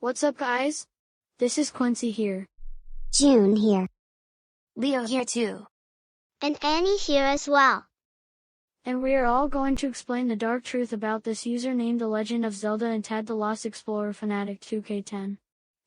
What's up guys? This is Quincy here. June here. Leo here too. And Annie here as well. And we are all going to explain the dark truth about this user named The Legend of Zelda and Tad the Lost Explorer Fanatic 2K10.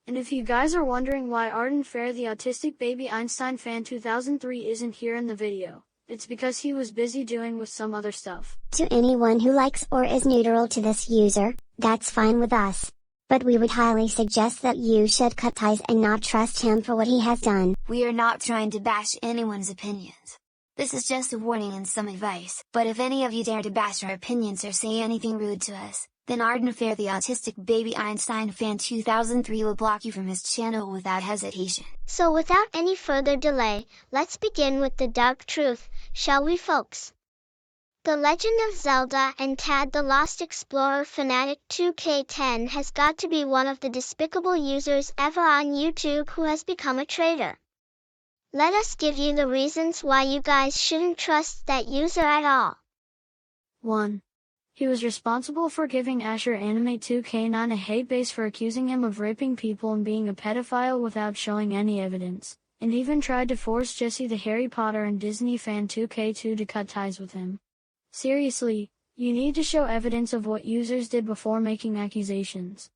And if you guys are wondering why Arden Fair the autistic baby Einstein fan 2003 isn't here in the video, it's because he was busy doing with some other stuff. To anyone who likes or is neutral to this user, that's fine with us. But we would highly suggest that you should cut ties and not trust him for what he has done. We are not trying to bash anyone's opinions. This is just a warning and some advice. But if any of you dare to bash our opinions or say anything rude to us, then Arden Fair the autistic baby Einstein fan 2003 will block you from his channel without hesitation. So without any further delay, let's begin with the dark truth, shall we folks? The Legend of Zelda and Tad the Lost Explorer Fanatic 2K10 has got to be one of the despicable users ever on YouTube who has become a traitor. Let us give you the reasons why you guys shouldn't trust that user at all. 1. He was responsible for giving Asher Anime 2K9 a hate base for accusing him of raping people and being a pedophile without showing any evidence, and even tried to force Jesse the Harry Potter and Disney fan 2K2 to cut ties with him. Seriously, you need to show evidence of what users did before making accusations.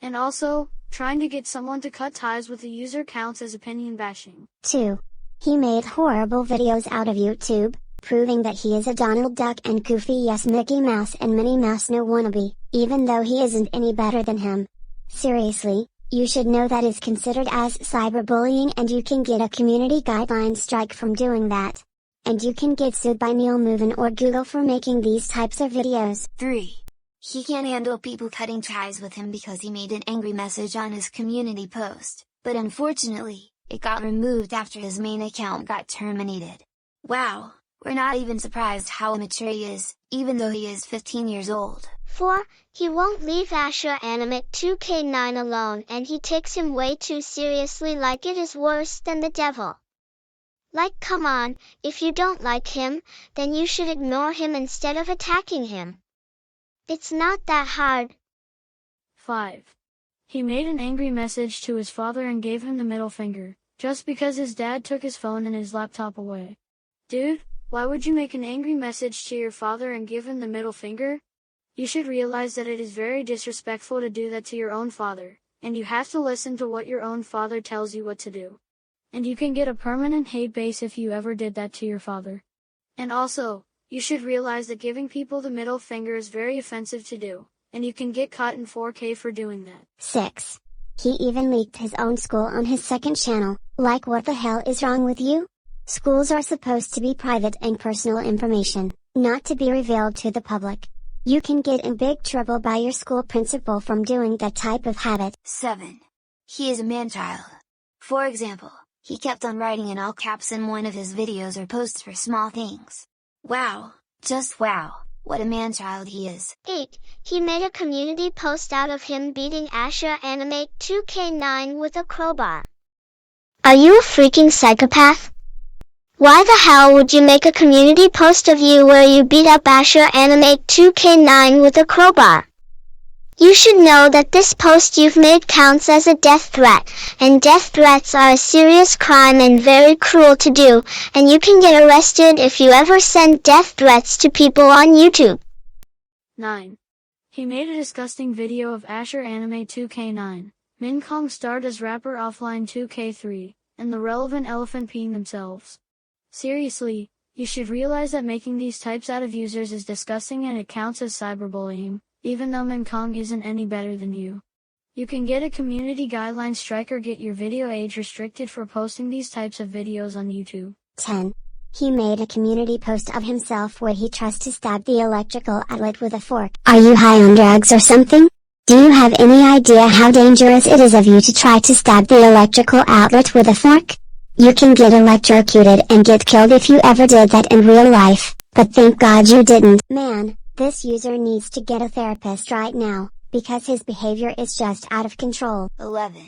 And also, trying to get someone to cut ties with a user counts as opinion bashing. 2. He made horrible videos out of YouTube, proving that he is a Donald Duck and Goofy yes Mickey Mouse and Minnie Mouse no wannabe, even though he isn't any better than him. Seriously, you should know that is considered as cyberbullying and you can get a community guideline strike from doing that. And you can get sued by Neil Movin or Google for making these types of videos. 3. He can't handle people cutting ties with him because he made an angry message on his community post, but unfortunately, it got removed after his main account got terminated. Wow, we're not even surprised how immature he is, even though he is 15 years old. 4. He won't leave Asher Anime 2K9 alone and he takes him way too seriously like it is worse than the devil. Like come on, if you don't like him, then you should ignore him instead of attacking him. It's not that hard. 5. He made an angry message to his father and gave him the middle finger, just because his dad took his phone and his laptop away. Dude, why would you make an angry message to your father and give him the middle finger? You should realize that it is very disrespectful to do that to your own father, and you have to listen to what your own father tells you what to do. And you can get a permanent hate base if you ever did that to your father. And also, you should realize that giving people the middle finger is very offensive to do, and you can get caught in 4K for doing that. 6. He even leaked his own school on his second channel, like what the hell is wrong with you? Schools are supposed to be private and personal information, not to be revealed to the public. You can get in big trouble by your school principal from doing that type of habit. 7. He is a man-child. For example, he kept on writing in all caps in one of his videos or posts for small things. Wow, just wow, what a man-child he is. 8. He made a community post out of him beating Asher Anime 2K9 with a crowbar. Are you a freaking psychopath? Why the hell would you make a community post of you where you beat up Asher Anime 2K9 with a crowbar? You should know that this post you've made counts as a death threat, and death threats are a serious crime and very cruel to do, and you can get arrested if you ever send death threats to people on YouTube. 9. He made a disgusting video of Asher Anime 2K9, Min Kong starred as rapper Offline 2K3, and the relevant elephant peeing themselves. Seriously, you should realize that making these types out of users is disgusting and it counts as cyberbullying, even though Min Kong isn't any better than you. You can get a community guideline strike or get your video age restricted for posting these types of videos on YouTube. 10. He made a community post of himself where he tries to stab the electrical outlet with a fork. Are you high on drugs or something? Do you have any idea how dangerous it is of you to try to stab the electrical outlet with a fork? You can get electrocuted and get killed if you ever did that in real life, but thank God you didn't. Man, this user needs to get a therapist right now, because his behavior is just out of control. 11.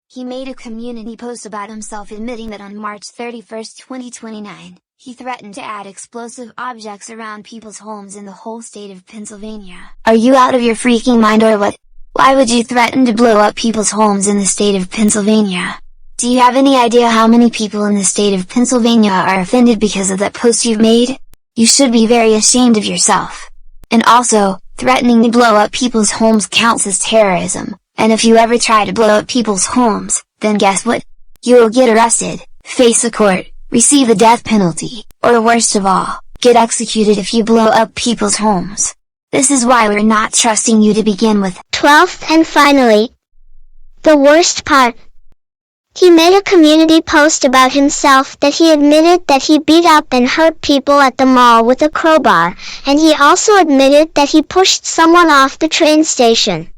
He made a community post about himself admitting that on March 31, 2029, he threatened to add explosive objects around people's homes in the whole state of Pennsylvania. Are you out of your freaking mind or what? Why would you threaten to blow up people's homes in the state of Pennsylvania? Do you have any idea how many people in the state of Pennsylvania are offended because of that post you've made? You should be very ashamed of yourself. And also, threatening to blow up people's homes counts as terrorism, and if you ever try to blow up people's homes, then guess what? You will get arrested, face a court, receive the death penalty, or worst of all, get executed if you blow up people's homes. This is why we're not trusting you to begin with. 12th and finally, the worst part. He made a community post about himself that he admitted that he beat up and hurt people at the mall with a crowbar, and he also admitted that he pushed someone off the train station.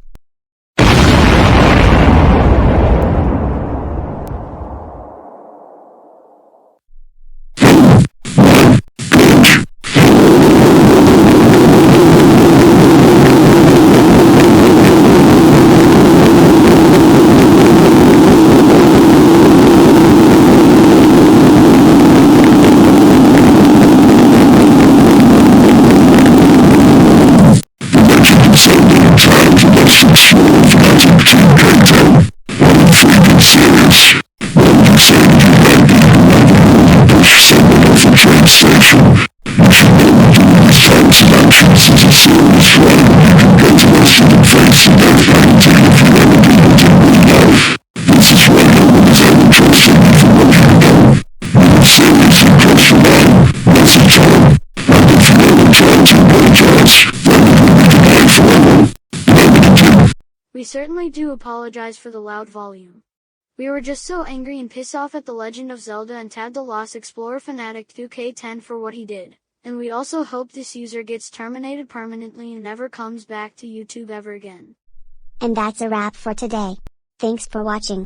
We certainly do apologize for the loud volume. We were just so angry and pissed off at The Legend of Zelda and Tad the Lost Explorer fanatic 2K10 for what he did, and we also hope this user gets terminated permanently and never comes back to YouTube ever again. And that's a wrap for today. Thanks for watching.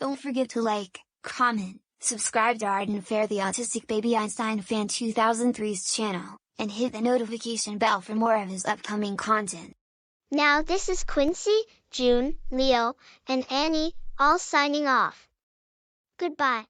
Don't forget to like, comment, subscribe to Arden Fair the Autistic Baby Einstein Fan 2003's channel, and hit the notification bell for more of his upcoming content. Now this is Quincy, June, Leo, and Annie, all signing off. Goodbye.